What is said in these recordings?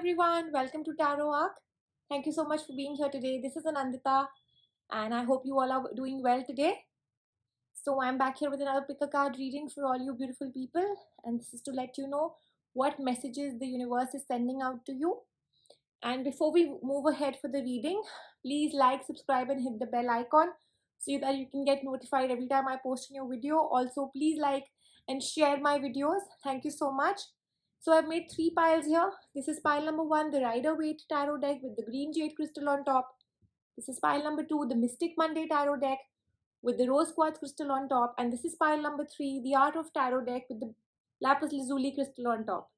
everyone, welcome to Tarot Arc. Thank you so much for being here today. This is Anandita and I hope you all are doing well today. So I'm back here with another pick a card reading for all you beautiful people, and this is to let you know what messages the universe is sending out to you. And before we move ahead for the reading, please like, subscribe and hit the bell icon so that you can get notified every time I post a new video. Also, please like and share my videos. Thank you so much. So I've made 3 piles here. This is pile number 1, the Rider-Waite Tarot deck with the green jade crystal on top. This is pile number 2, the Mystic Monday Tarot deck with the rose quartz crystal on top. And this is pile number 3, the Art of Tarot deck with the lapis lazuli crystal on top.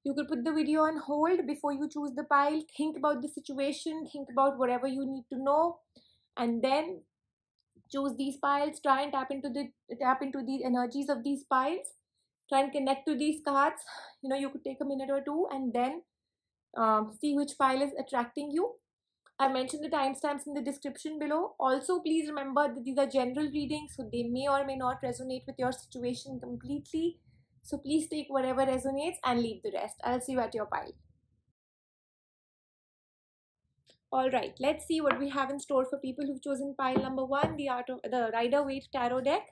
You could put the video on hold before you choose the pile. Think about the situation, think about whatever you need to know, and then choose these piles. Try and tap into the energies of these piles. Try and connect to these cards. You could take a minute or two and then see which pile is attracting you. I mentioned the timestamps in the description below. Also, please remember that these are general readings, so they may or may not resonate with your situation completely. So please take whatever resonates and leave the rest. I'll see you at your pile. Alright, let's see what we have in store for people who've chosen pile number 1, the Rider-Waite Tarot deck.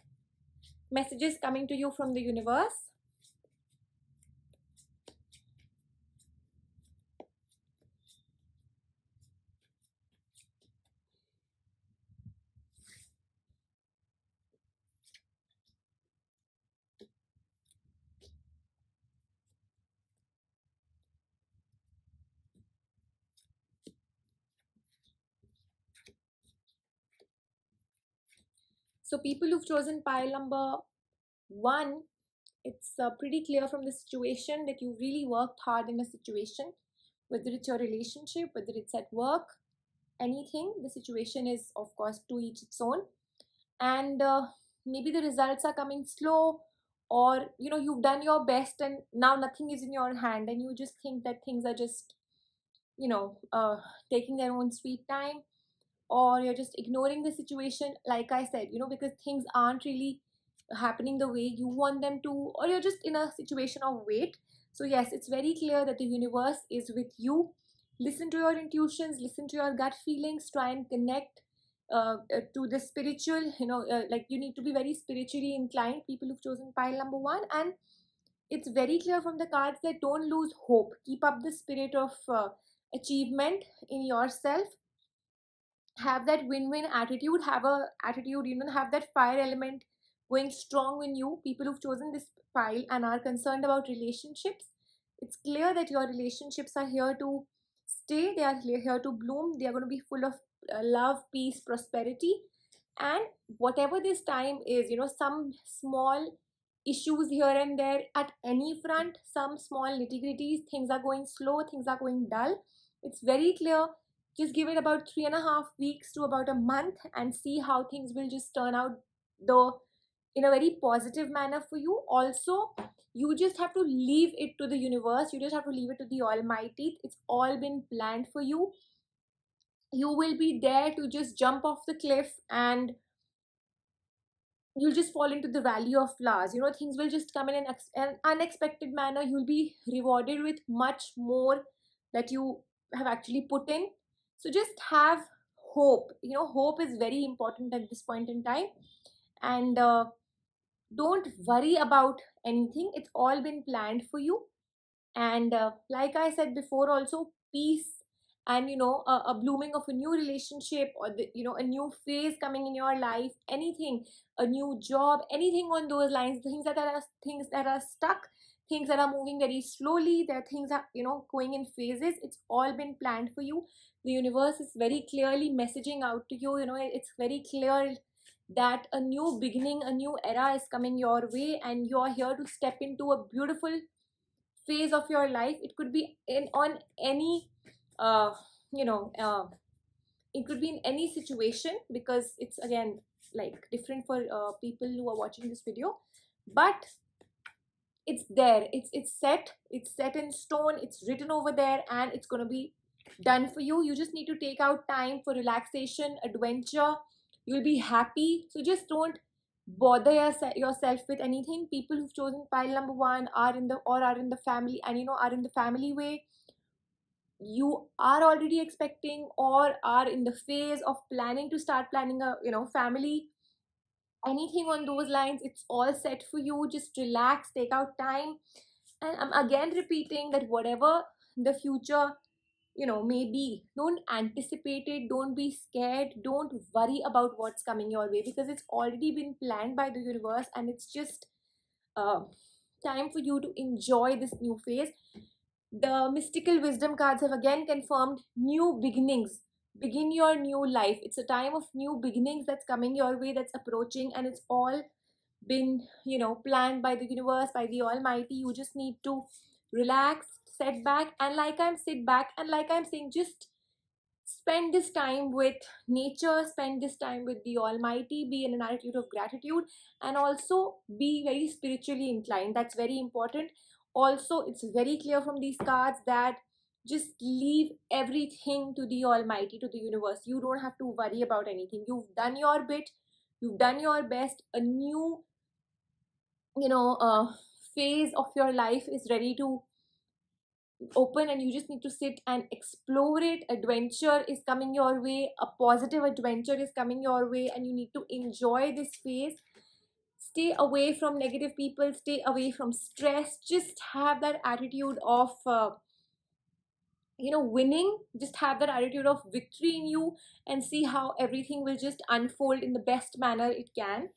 Messages coming to you from the universe. So people who've chosen pile number 1, it's pretty clear from the situation that you really worked hard in a situation, whether it's your relationship, whether it's at work, anything. The situation is, of course, to each its own, and maybe the results are coming slow, or you've done your best and now nothing is in your hand, and you just think that things are just taking their own sweet time, or you're just ignoring the situation, like I said, because things aren't really happening the way you want them to, or you're just in a situation of wait. So yes, it's very clear that the universe is with you. Listen to your intuitions, listen to your gut feelings, try and connect to the spiritual. Like, you need to be very spiritually inclined, people who've chosen pile number 1. And it's very clear from the cards that don't lose hope. Keep up the spirit of achievement in yourself. Have that win-win attitude. Have a attitude, have that fire element going strong in you. People who've chosen this pile and are concerned about relationships, it's clear that your relationships are here to stay. They are here to bloom. They are going to be full of love, peace, prosperity. And whatever this time is, some small issues here and there at any front, some small nitty-gritties, things are going slow, things are going dull. It's very clear. Just give it about 3.5 weeks to about a month and see how things will just turn out, though in a very positive manner for you. Also, you just have to leave it to the universe. You just have to leave it to the Almighty. It's all been planned for you. You will be there to just jump off the cliff, and you'll just fall into the valley of flowers. Things will just come in an unexpected manner. You'll be rewarded with much more that you have actually put in. So just have hope. Hope is very important at this point in time. And don't worry about anything. It's all been planned for you. And like I said before also, peace and a blooming of a new relationship, or a new phase coming in your life, anything, a new job, anything on those lines. Things that are stuck, things that are moving very slowly, there are things that going in phases. It's all been planned for you. The universe is very clearly messaging out to you. It's very clear that a new beginning, a new era is coming your way, and you're here to step into a beautiful phase of your life. It could be on any uh, you know it could be in any situation, because it's again like different for people who are watching this video. But it's there, it's set in stone, it's written over there, and it's going to be done for you. You just need to take out time for relaxation, adventure. You'll be happy. So just don't bother yourself with anything. People who've chosen pile number 1 are in the family, and are in the family way. you are already expecting or are in the phase of planning to start planning a family, anything on those lines, it's all set for you. Just relax, take out time. And I'm again repeating that whatever the future maybe, don't anticipate it, don't be scared, don't worry about what's coming your way, because it's already been planned by the universe, and it's just uh, time for you to enjoy this new phase. The mystical wisdom cards have again confirmed new beginnings. Begin your new life. It's a time of new beginnings that's coming your way, that's approaching, and it's all been planned by the universe, by the almighty. You just need to relax, sit back, and like I'm saying, just spend this time with nature, spend this time with the almighty, be in an attitude of gratitude, and also be very spiritually inclined. That's very important. Also, it's very clear from these cards that just leave everything to the almighty, to the universe. You don't have to worry about anything. You've done your bit, you've done your best. A new phase of your life is ready to open, and you just need to sit and explore it. Adventure is coming your way, a positive adventure is coming your way, and you need to enjoy this phase. Stay away from negative people, stay away from stress. Just have that attitude of winning. Just have that attitude of victory in you, and see how everything will just unfold in the best manner it can.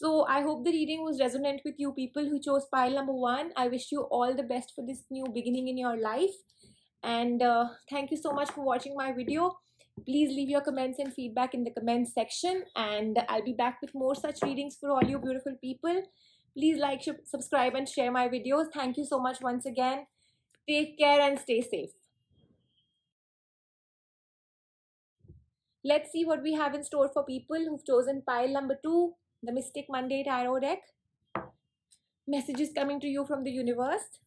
So I hope the reading was resonant with you people who chose pile number one. I wish you all the best for this new beginning in your life. And thank you so much for watching my video. Please leave your comments and feedback in the comments section. And I'll be back with more such readings for all you beautiful people. Please like, subscribe, and share my videos. Thank you so much once again. Take care and stay safe. Let's see what we have in store for people who've chosen pile number two, the Mystic Monday Tarot deck. Messages coming to you from the universe.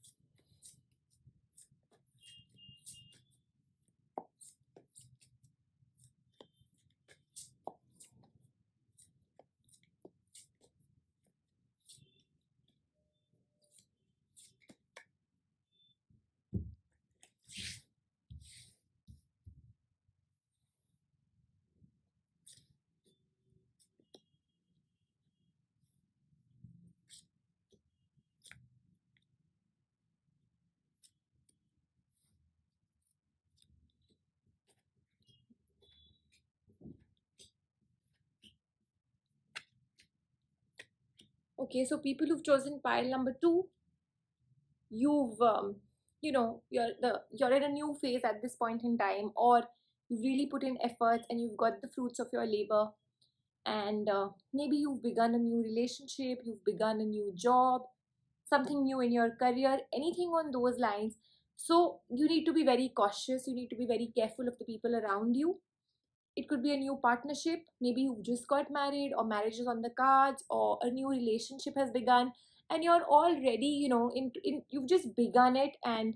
Okay, so people who've chosen pile number two, you've you're in a new phase at this point in time, or you've really put in efforts and you've got the fruits of your labor. And maybe you've begun a new relationship, you've begun a new job, something new in your career, anything on those lines. So you need to be very cautious, you need to be very careful of the people around you. It could be a new partnership, maybe you've just got married, or marriage is on the cards, or a new relationship has begun, and you're already you've just begun it, and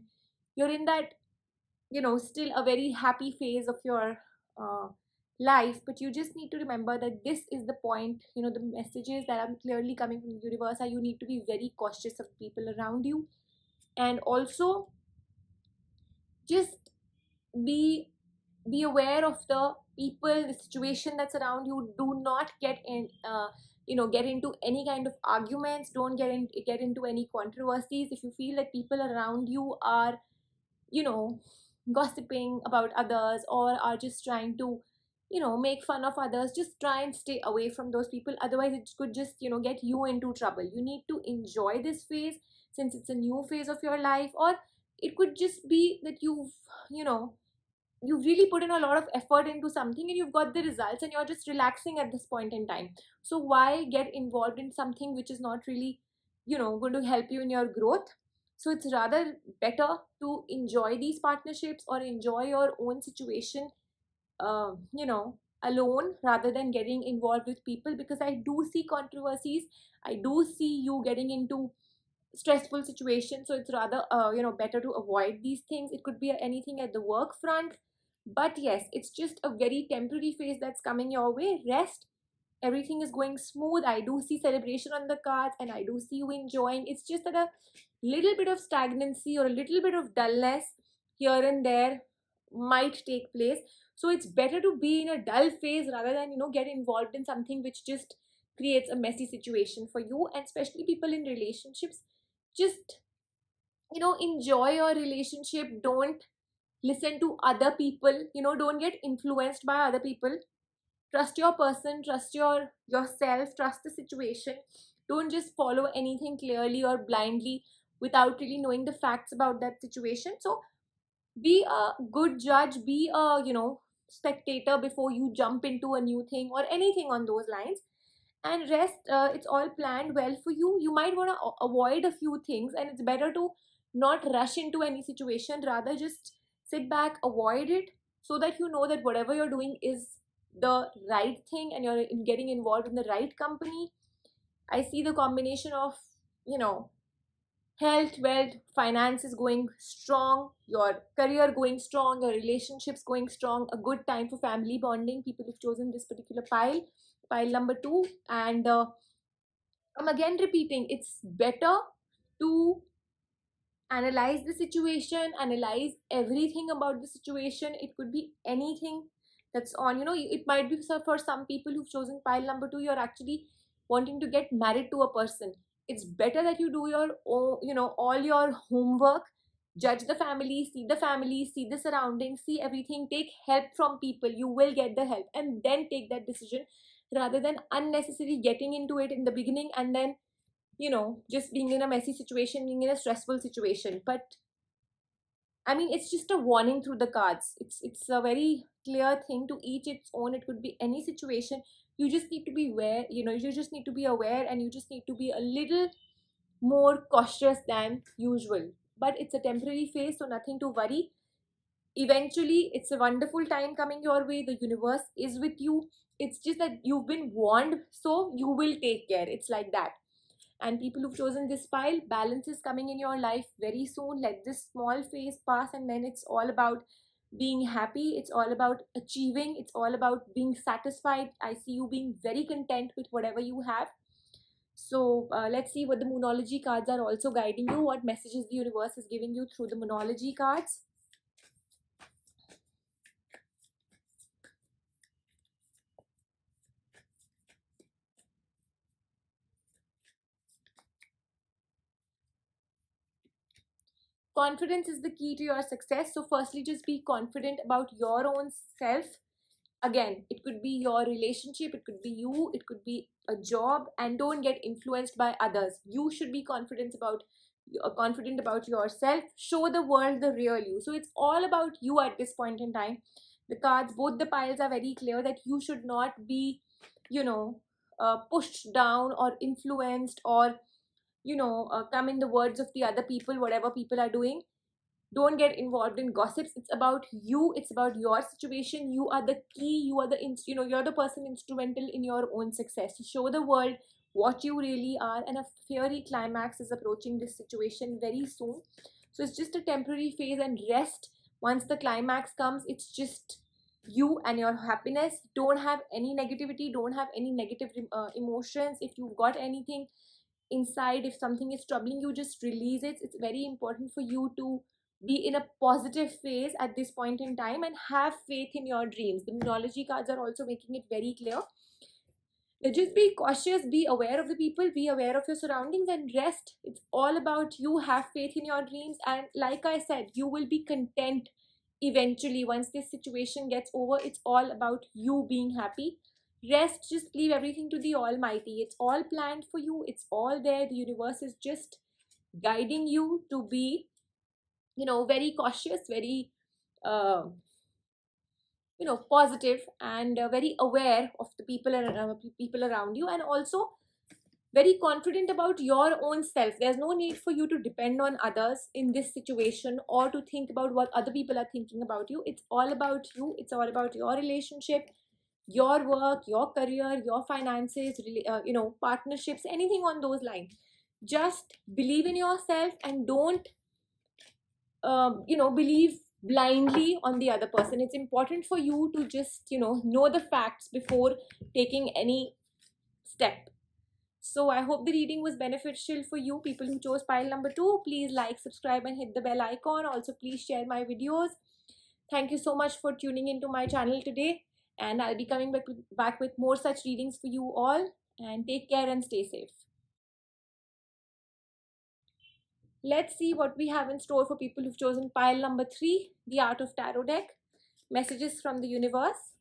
you're in that still a very happy phase of your uh, life. But you just need to remember that this is the point. The messages that are clearly coming from the universe are, you need to be very cautious of people around you, and also just be be aware of the people, the situation that's around you. Do not get in get into any kind of arguments. Don't get into any controversies. If you feel that people around you are you know gossiping about others, or are just trying to make fun of others, just try and stay away from those people. Otherwise it could just get you into trouble. You need to enjoy this phase, since it's a new phase of your life. Or it could just be that you know you've really put in a lot of effort into something, and you've got the results, and you're just relaxing at this point in time. So why get involved in something which is not really going to help you in your growth? So it's rather better to enjoy these partnerships, or enjoy your own situation alone, rather than getting involved with people, because I do see controversies, I do see you getting into stressful situations. So it's rather better to avoid these things. It could be anything at the work front. But yes, it's just a very temporary phase that's coming your way. Rest, everything is going smooth. I do see celebration on the cards, and I do see you enjoying. It's just that a little bit of stagnancy or a little bit of dullness here and there might take place. So it's better to be in a dull phase rather than, get involved in something which just creates a messy situation for you. And especially people in relationships, just, enjoy your relationship. Don't listen to other people, don't get influenced by other people. Trust your person, trust yourself, trust the situation. Don't just follow anything clearly or blindly without really knowing the facts about that situation. So be a good judge, be a, spectator before you jump into a new thing or anything on those lines. And rest, it's all planned well for you. You might want to avoid a few things, and it's better to not rush into any situation, rather just sit back, avoid it, so that you know that whatever you're doing is the right thing and you're getting involved in the right company. I see the combination of, you know health, wealth, finances going strong, your career going strong, your relationships going strong, a good time for family bonding. People who've chosen this particular pile number two. And I'm again repeating, it's better to analyze the situation, analyze everything about the situation. It could be anything that's on, it might be for some people who've chosen pile number two, you're actually wanting to get married to a person. It's better that you do your own, all your homework, judge the family, see the surroundings, see everything, take help from people. You will get the help, and then take that decision, rather than unnecessarily getting into it in the beginning and then, just being in a messy situation, being in a stressful situation. But I mean, it's just a warning through the cards. It's a very clear thing, to each its own. It could be any situation. You just need to be aware, you just need to be aware, and you just need to be a little more cautious than usual. But it's a temporary phase, so nothing to worry. Eventually, it's a wonderful time coming your way. The universe is with you. It's just that you've been warned, so you will take care. It's like that. And people who've chosen this pile, balance is coming in your life very soon. Let this small phase pass, and then it's all about being happy. It's all about achieving. It's all about being satisfied. I see you being very content with whatever you have. So let's see what the Moonology cards are also guiding you, what messages the universe is giving you through the Moonology cards. Confidence is the key to your success. So firstly, just be confident about your own self. Again, it could be your relationship, it could be you, it could be a job. And don't get influenced by others. You should be confident about yourself. Show the world the real you. So it's all about you at this point in time. The cards, both the piles, are very clear that you should not be, you know pushed down or influenced, or come in the words of the other people, whatever people are doing. Don't get involved in gossips. It's about you, it's about your situation. You are the key, you are the you're the person instrumental in your own success. So show the world what you really are, and a fiery climax is approaching this situation very soon. So it's just a temporary phase, and rest. Once the climax comes, it's just you and your happiness. Don't have any negativity, don't have any negative emotions. If you've got anything inside, if something is troubling you, just release it. It's very important for you to be in a positive phase at this point in time, and have faith in your dreams. The Moonology cards are also making it very clear. Just be cautious, be aware of the people, be aware of your surroundings, and rest. It's all about you. Have faith in your dreams, and like I said, you will be content eventually. Once this situation gets over, it's all about you being happy. Rest, just leave everything to the Almighty. It's all planned for you, it's all there. The universe is just guiding you to be, very cautious, very uh, positive, and very aware of the people around you, and also very confident about your own self. There's no need for you to depend on others in this situation, or to think about what other people are thinking about you. It's all about you, it's all about your relationship, your work, your career, your finances, partnerships, anything on those lines. Just believe in yourself, and don't believe blindly on the other person. It's important for you to just know the facts before taking any step. So I hope the reading was beneficial for you. People who chose pile number 2, please like, subscribe and hit the bell icon. Also, please share my videos. Thank you so much for tuning into my channel today, and I'll be coming back with more such readings for you all. And take care and stay safe. Let's see what we have in store for people who've chosen pile number 3, the Art of Tarot deck. Messages from the universe.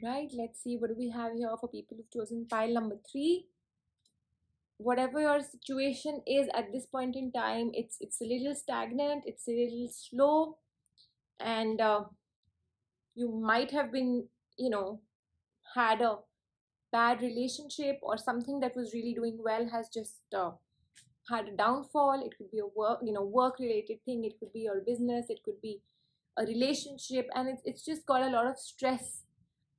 Right, let's see what do we have here for people who've chosen pile number 3. Whatever your situation is at this point in time, it's a little stagnant, it's a little slow, and you might have been, had a bad relationship, or something that was really doing well has just had a downfall. It could be a work related thing, it could be your business, it could be a relationship, and it's just got a lot of stress,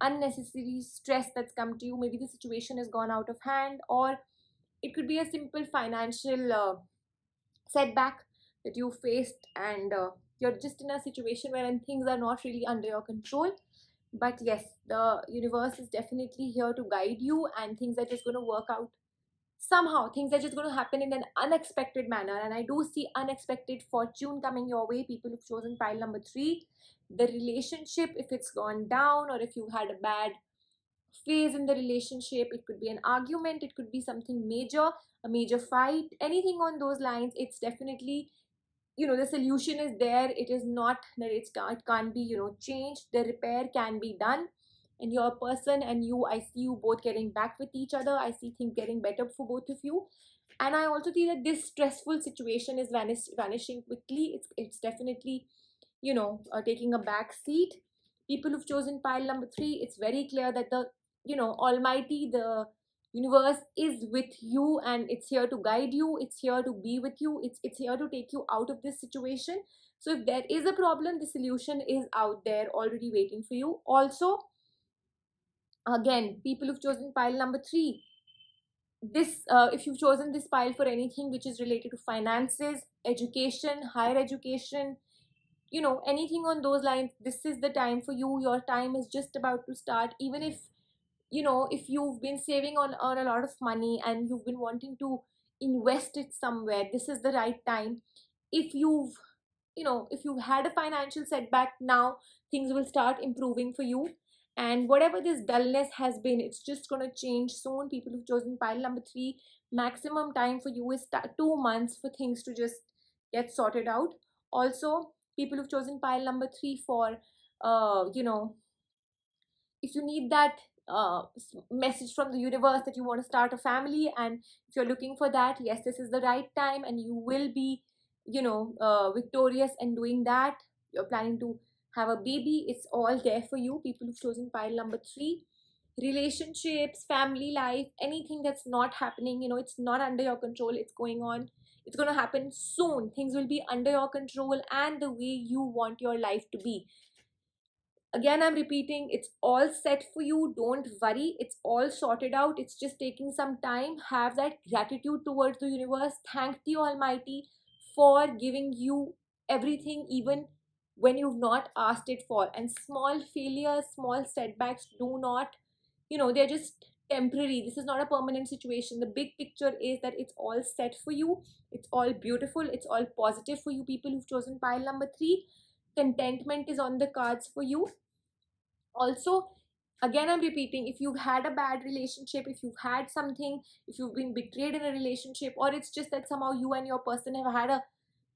unnecessary stress that's come to you. Maybe the situation has gone out of hand, or it could be a simple financial setback that you faced, and you're just in a situation wherein things are not really under your control. But yes, the universe is definitely here to guide you, and things are just going to work out somehow. Things are just going to happen in an unexpected manner, and I do see unexpected fortune coming your way. People who've chosen pile number 3, the relationship, if it's gone down, or if you had a bad phase in the relationship, it could be an argument, it could be something major, a major fight, anything on those lines, it's definitely, the solution is there. It is not that it can't be, changed. The repair can be done, and your person and you, I see you both getting back with each other. I see things getting better for both of you, and I also see that this stressful situation is vanishing quickly. It's definitely, taking a back seat. People who've chosen pile number 3, it's very clear that the, almighty, the universe is with you, and it's here to guide you, it's here to be with you, it's here to take you out of this situation. So if there is a problem, the solution is out there already waiting for you. Also, again, people who've chosen pile number 3, this if you've chosen this pile for anything which is related to finances, education, higher education, anything on those lines, this is the time for you. Your time is just about to start. Even if, if you've been saving on a lot of money and you've been wanting to invest it somewhere, this is the right time. If you've had a financial setback, now things will start improving for you. And whatever this dullness has been, it's just going to change soon. People who've chosen pile number 3, maximum time for you is 2 months for things to just get sorted out. Also, people who've chosen pile number 3 for, if you need that message from the universe that you want to start a family, and if you're looking for that, yes, this is the right time, and you will be, victorious in doing that. You're planning to have a baby, it's all there for you. People who've chosen pile number 3, relationships, family life, anything that's not happening, it's not under your control, it's going on, it's going to happen soon. Things will be under your control and the way you want your life to be. Again, I'm repeating, it's all set for you. Don't worry, it's all sorted out. It's just taking some time. Have that gratitude towards the universe. Thank the Almighty for giving you everything, even when you've not asked it for. And small failures, small setbacks do not, they're just temporary. This is not a permanent situation. The big picture is that it's all set for you. It's all beautiful. It's all positive for you. People who've chosen pile number 3, contentment is on the cards for you. Also, again, I'm repeating, if you've had a bad relationship, if you've had something, if you've been betrayed in a relationship, or it's just that somehow you and your person have had a,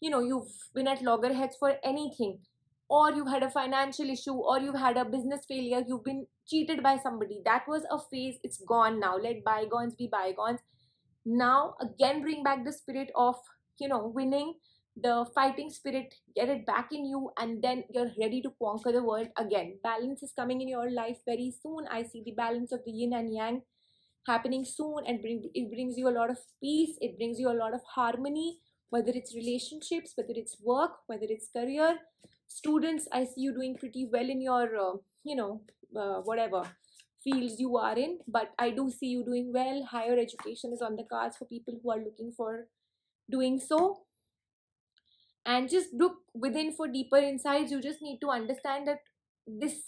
you've been at loggerheads for anything, or you've had a financial issue, or you've had a business failure, you've been cheated by somebody, that was a phase, it's gone now. Let bygones be bygones. Now again, bring back the spirit of, winning. the fighting spirit, get it back in you, and then you're ready to conquer the world again. Balance is coming in your life very soon. I see the balance of the yin and yang happening soon, and it brings you a lot of peace, it brings you a lot of harmony, whether it's relationships, whether it's work, whether it's career. Students, I see you doing pretty well in your whatever fields you are in, but I do see you doing well. Higher education is on the cards for people who are looking for doing so. And just look within for deeper insights. You just need to understand that this,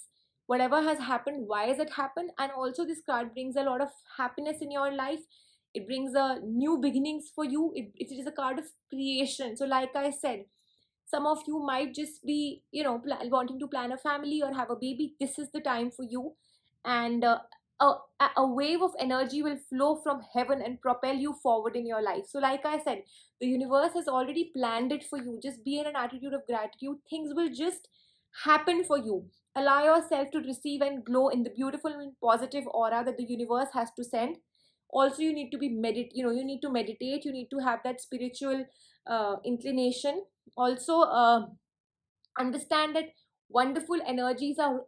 whatever has happened, why has it happened. And also this card brings a lot of happiness in your life. It brings a new beginnings for you. It is a card of creation. So like I said, some of you might just be wanting to plan a family or have a baby. This is the time for you. And a, a wave of energy will flow from heaven and propel you forward in your life. So like I said, the universe has already planned it for you. Just be in an attitude of gratitude. Things will just happen for you. Allow yourself to receive and glow in the beautiful and positive aura that the universe has to send. Also, you need to be you need to meditate. You need to have that spiritual inclination. Also, understand that wonderful energies are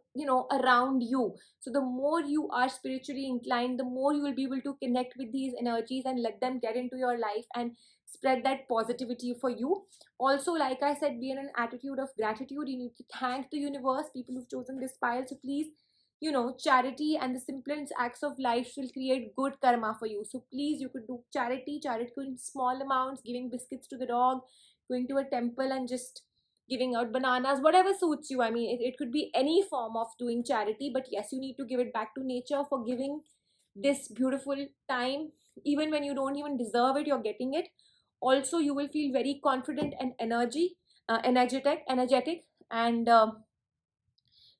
around you. So the more you are spiritually inclined, the more you will be able to connect with these energies and let them get into your life and spread that positivity for you. Also, like I said, be in an attitude of gratitude. You need to thank the universe, people who've chosen this pile. So please, charity and the simplest acts of life will create good karma for you. So please, you could do charity in small amounts, giving biscuits to the dog, going to a temple and just giving out bananas, whatever suits you. I mean, it could be any form of doing charity, but yes, you need to give it back to nature for giving this beautiful time. Even when you don't even deserve it, you're getting it. Also, you will feel very confident and energetic. And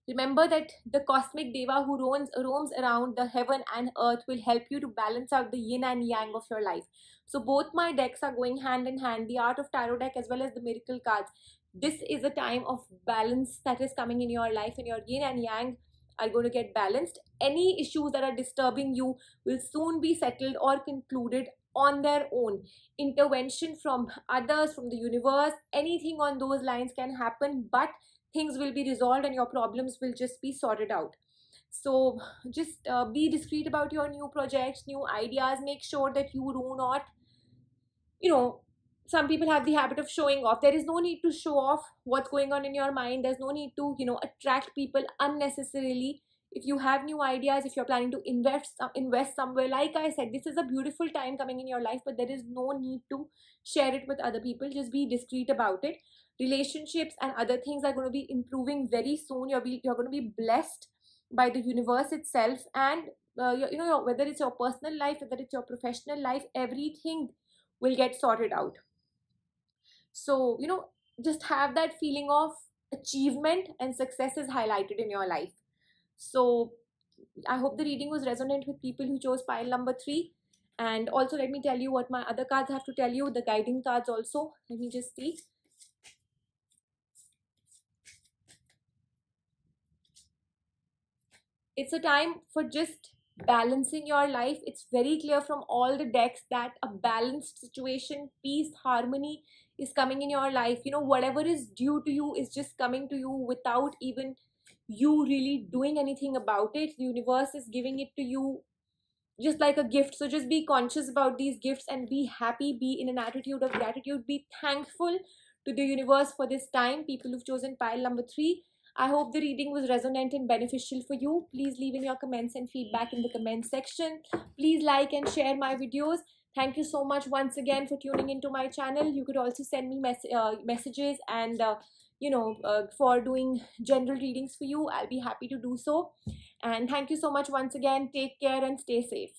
remember that the cosmic deva who roams around the heaven and earth will help you to balance out the yin and yang of your life. So both my decks are going hand in hand, the art of tarot deck as well as the miracle cards. This is a time of balance that is coming in your life, and your yin and yang are going to get balanced. Any issues that are disturbing you will soon be settled or concluded on their own. Intervention from others, from the universe, anything on those lines can happen, but things will be resolved and your problems will just be sorted out. So just be discreet about your new projects, new ideas. Make sure that you do not, you know some people have the habit of showing off. There is no need to show off what's going on in your mind. There's no need to attract people unnecessarily. If you have new ideas, if you're planning to invest somewhere, like I said, this is a beautiful time coming in your life, but there is no need to share it with other people. Just be discreet about it. Relationships and other things are going to be improving very soon. You're going to be blessed by the universe itself. And whether it's your personal life, whether it's your professional life, everything will get sorted out. So just have that feeling of achievement and success is highlighted in your life. So I hope the reading was resonant with people who chose pile number 3. And also, let me tell you what my other cards have to tell you, the guiding cards also. Let me just see. It's a time for just balancing your life. It's very clear from all the decks that a balanced situation, peace, harmony is coming in your life. Whatever is due to you is just coming to you without even you really doing anything about it. The universe is giving it to you just like a gift. So just be conscious about these gifts and be happy, be in an attitude of gratitude, be thankful to the universe for this time. People who've chosen pile number 3, I hope the reading was resonant and beneficial for you. Please leave in your comments and feedback in the comment section. Please like and share my videos. Thank you so much once again for tuning into my channel. You could also send me messages and for doing general readings for you. I'll be happy to do so. And thank you so much once again. Take care and stay safe.